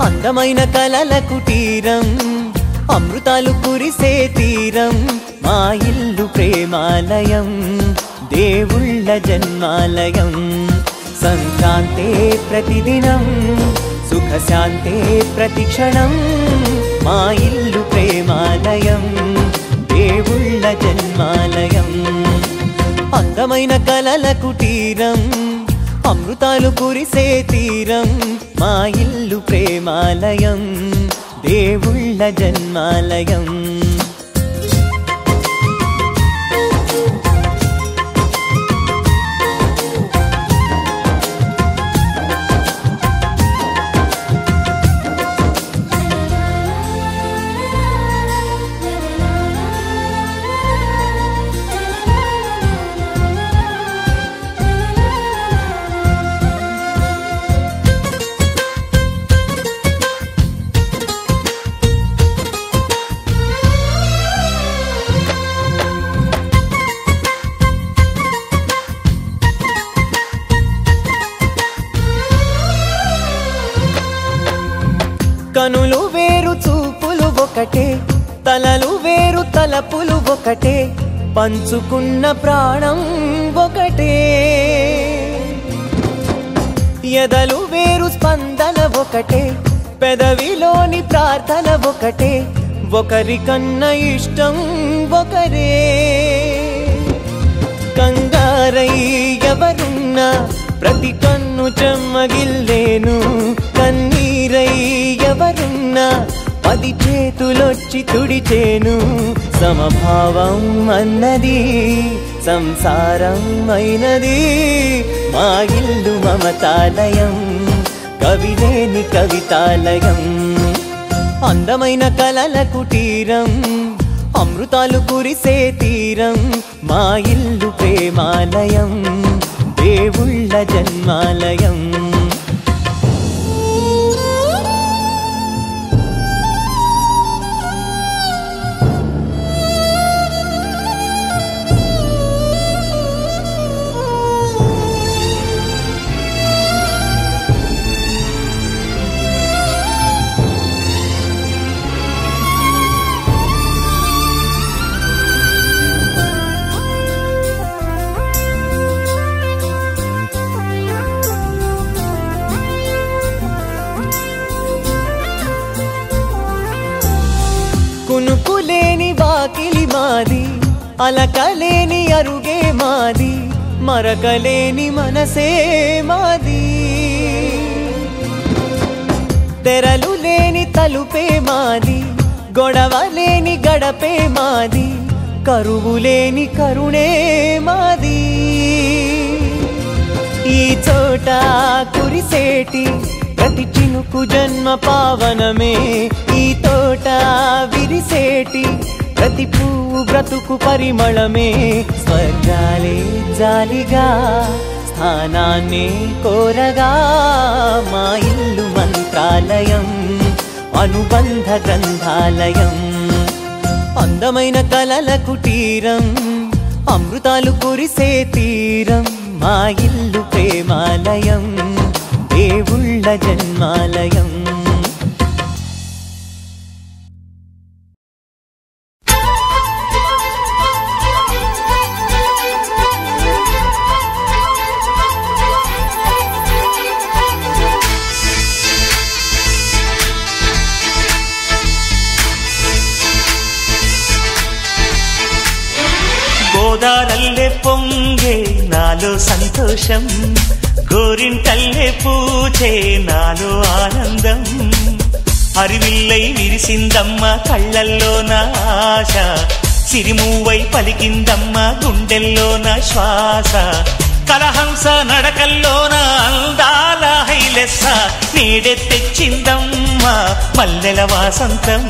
అందమైన కలల కుటీరం అమృతాలు కురిసే తీరం మా ఇల్లు ప్రేమాలయం దేవుళ్ళ జన్మాలయం సంక్రాంతే ప్రతిదినం సుఖశాంతే ప్రతిక్షణం మా ఇల్లు ప్రేమాలయం దేవుళ్ళ జన్మాలయం అందమైన కలల కుటీరం అమృతాలు కురిసే తీరం మా ఇల్లు ప్రేమాలయం దేవుళ్ళ జన్మాలయం కనులు వేరు చూపులు ఒకటే తలలు వేరు తలపులు ఒకటే పంచుకున్న ప్రాణం ఒకటే ఎదలు వేరు స్పందన ఒకటే పెదవిలోని ప్రార్థన ఒకటే ఒకరికన్నా ఇష్టం ఒకరే కంగారై ఎవరున్నా ప్రతి కన్ను చెమ్మగిల్లేను కన్నీరై ఎవరున్నా 10 చేతులొచ్చి తుడిచేను సమభావం అన్నది సంసారం అయినది మా ఇల్లు మమతాలయం కవిలేని కవితాలయం అందమైన కలల కుటీరం అమృతాలు కురిసే తీరం మా ఇల్లు ప్రేమాలయం దేవుళ్ళ జన్మాలయం కునుకులేని వాకిలి మాది అలకలేని అరుగే మాది మరకలేని మనసే మాది తెరలు లేని తలుపే మాది గొడవలేని గడపే మాది కరువులేని కరుణే మాది ఈ చోట కురిసేటి ప్రతి చినుకు జన్మ పావనమే ఈ తోట విరిసేటి ప్రతి పువ్వు బ్రతుకు పరిమళమే స్వర్గాలే జాలిగా స్థానాన్ని కోరగా మా ఇల్లు మంత్రాలయం అనుబంధ గ్రంథాలయం అందమైన కలల కుటీరం అమృతాలు కురిసే తీరం మా ఇల్లు ప్రేమాలయం దేవుళ్ళ జన్మాలయం గోదారల్లే పొంగే నాలో సంతోషం గోరింటల్లే పూచే నాలో ఆనందం హరివిల్లై విరిసిందమ్మ కళ్ళల్లో నా ఆశ సిరిమూవై పలికిందమ్మ గుండెల్లో నా శ్వాస కలహంస నడకల్లోన అందాల హైలెస్స నీడే తెచ్చిందమ్మ మల్లెల వాసంతం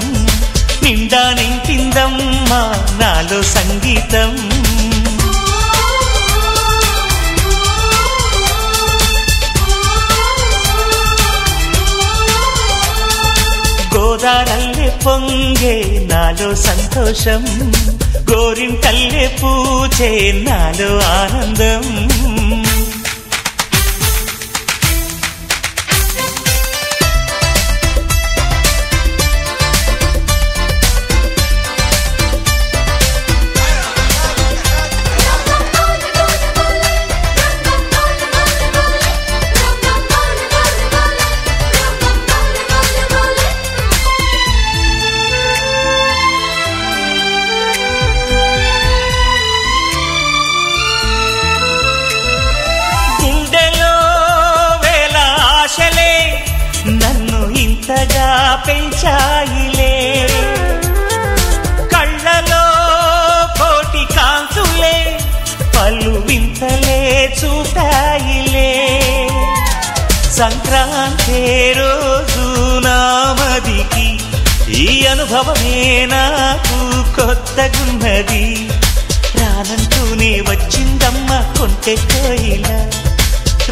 నిండా నింపిందమ్మ నాలో సంగీతం గోదారల్లే పొంగే నాలో సంతోషం గోరింటల్లే పూచే నాలో ఆనందం సంక్రాంతి రోజు నామదికి ఈ అనుభవమే నాకు కొత్తగున్నది. రానంటూనే వచ్చిందమ్మ కొంటె కోయిల,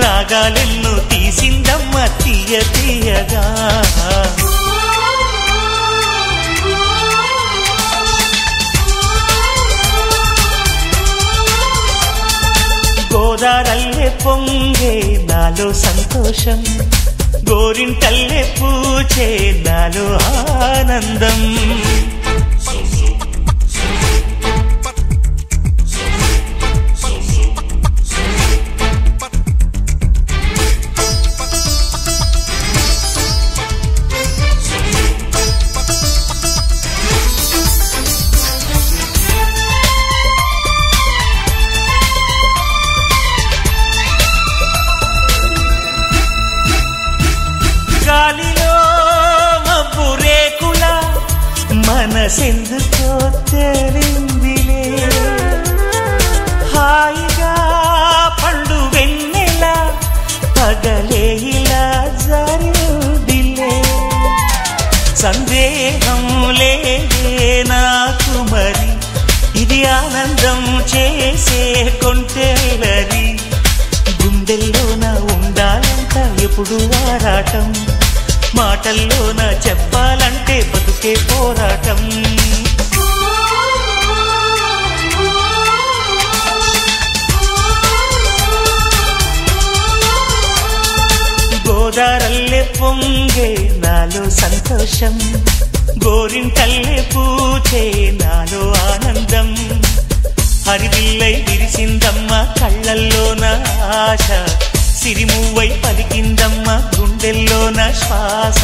రాగాలెన్నో తీసిందమ్మ తీయ తీయగా. గోదారల్లే పొంగే నాలో సంతోషం, గోరింటల్లే పూచే నాలో ఆనందం. గాలిలో మబ్బు రేకుల మనసెందుకో తెలిందిలే, హాయిగా పండు వెన్నెల పగలే ఇలా జరిదిలే. సందేహం లేదే నాకు మరి, ఇది ఆనందం చేసే కొంటెలరి. గుండెల్లోన ఉండాలంట ఎప్పుడు ఆరాటం, మాటల్లోన చెప్పాలంటే బతుకే పోరాటం. గోదారల్లే పొంగే నాలో సంతోషం, గోరింటల్లే పూచే నాలో ఆనందం. హరివిల్లై విరిసిందమ్మ కళ్ళల్లోన ఆశ, సిరిమువ్వై పలికిందమ్మ గుండెల్లోన శ్వాస.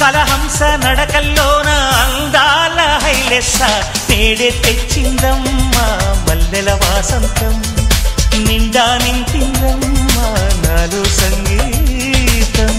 కలహంస నడకల్లోన అందాల హైలెస్స, నేడే తెచ్చిందమ్మ మల్లెల వాసంతం. నిండా నింపిందమ్మ నాలో సంగీతం.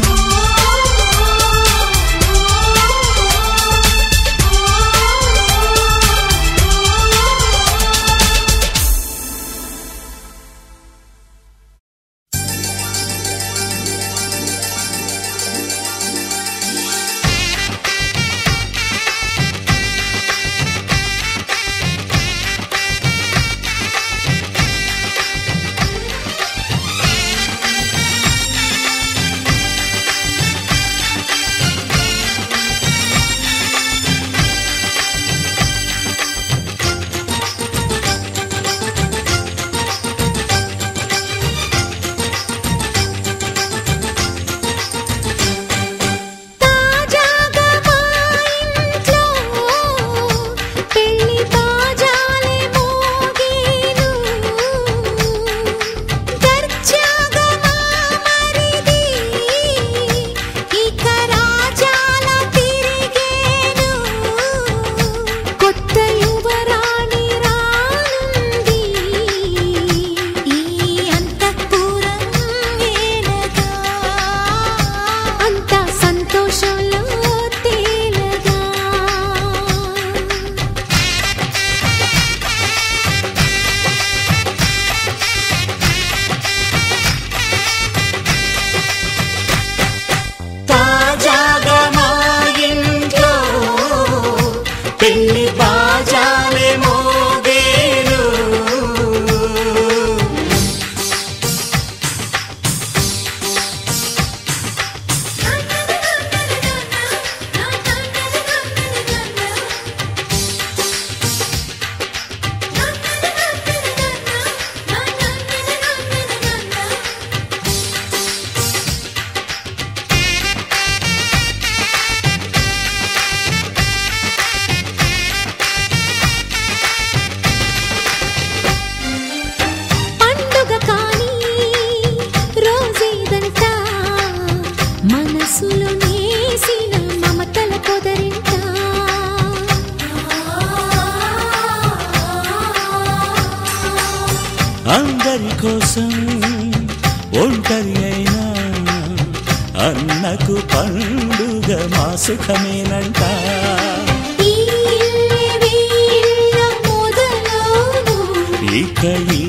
అందరి కోసం ఒంటరి అయినా అన్నకు పండుగ మా సుఖమేనంట. ఇక ఈ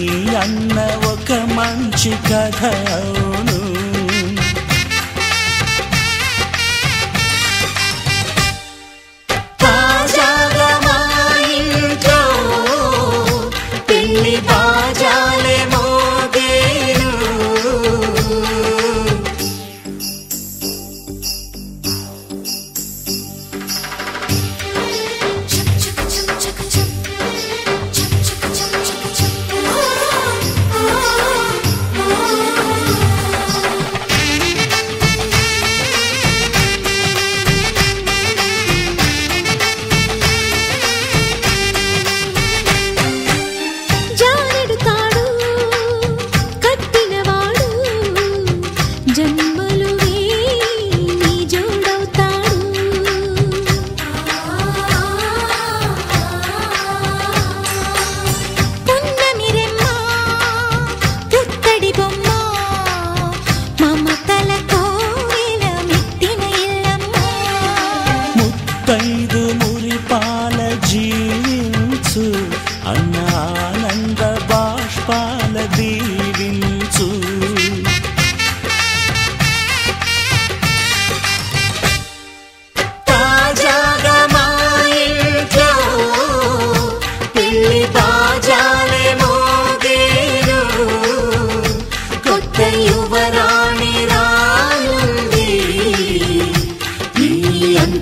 అన్న ఒక మంచి కథ అవును.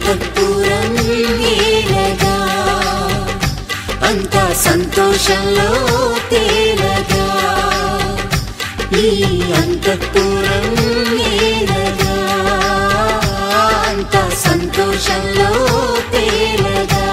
అంతఃపురం ఏలగా అంతా సంతోషంలో తేలగా ఈ అంతఃపురం ఏలగా అంతా సంతోషంలో తేలగా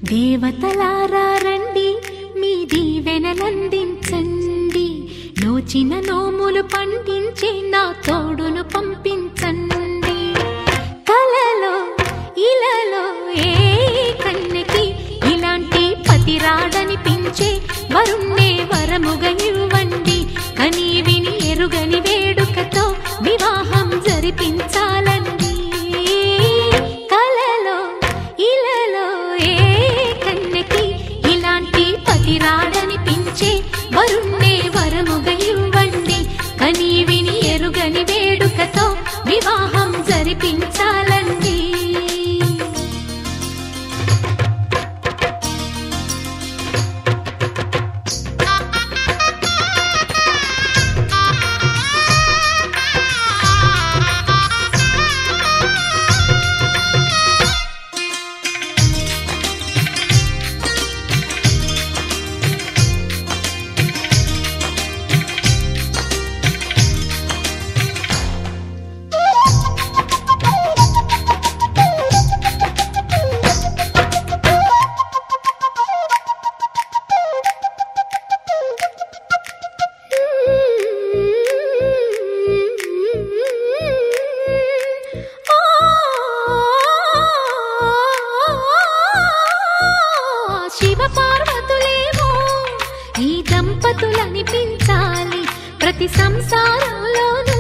దేవతలారా రండి మీ దీవెనలందించండి నోచిన నోములు పండించే నా తోడును పంపించండి కలలో ఇలలో ఏ కన్నెకి ఇలాంటి పతి రాడనిపించే వరుణ్ణే వరముగా ఇవ్వండి కని విని ఎరుగని వేడుకతో వివాహం జరిపించాలండి కలలో ఇలలో ఏ కన్నెకి ఇలాంటి పతి రాడనిపించే వరుణ్ణే వరముగా ఇవ్వండి కని విని ఎరుగని వేడుకతో వివాహం జరిపించాలండి దంపతులనిపించాలి ప్రతి సంసారంలోనూ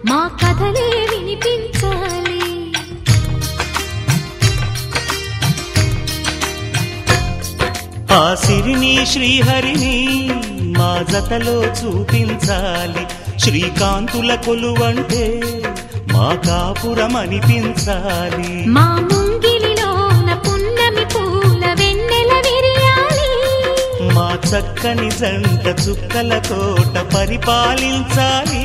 మా కథలే వినిపించాలి ఆ సిరిని శ్రీహరిని మా జతలో చూపించాలి శ్రీకాంతుల కొలువంటే మా కాపురం అనిపించాలి మా ముంగిలిలోన పున్నమి పూల వెన్నెల విరియాలి మా చక్కని జంట చుక్కల తోట పరిపాలించాలి